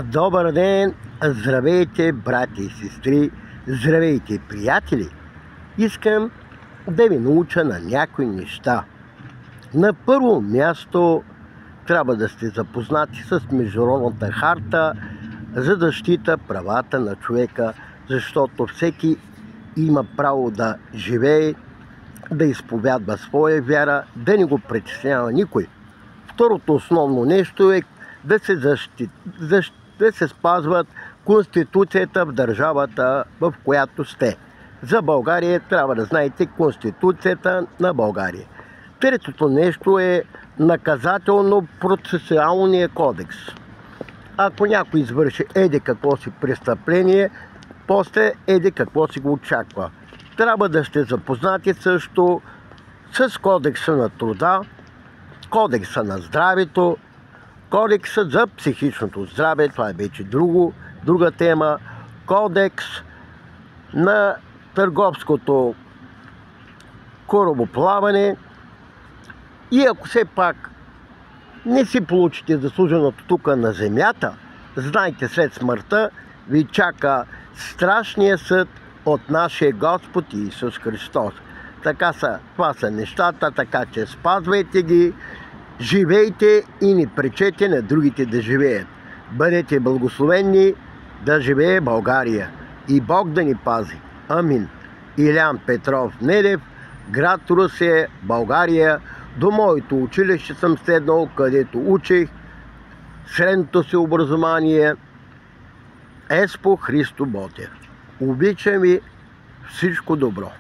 Добър ден! Здравейте, брати и сестри! Здравейте, приятели! Искам да ви науча на някои неща. На първо място трябва да сте запознати с Международната харта за защита правата на човека, защото всеки има право да живее, да изповядва своя вяра, да не го притеснява никой. Второто основно нещо е да се спазват Конституцията в държавата, в която сте. За България трябва да знаете Конституцията на България. Третото нещо е наказателно-процесуалния кодекс. Ако някой извърши какво си престъпление, после какво си го очаква. Трябва да сте запознати също с кодекса на труда, кодекса на здравето, кодекса за психичното здраве, това е вече друга тема, кодекс на търговското корабоплаване. И ако все пак не си получите заслуженото тук на земята, знайте, след смъртта ви чака страшния съд от нашия Господ Исус Христос. Това са нещата, така че спазвайте ги, живейте и не пречете на другите да живеят. Бъдете благословени, да живее България и Бог да ни пази. Амин. Илян Петров Недев, град Русе, България. До моето училище съм седнал, където учих средното си образование ЕСПО Христо Ботев. Обичам ви, всичко добро!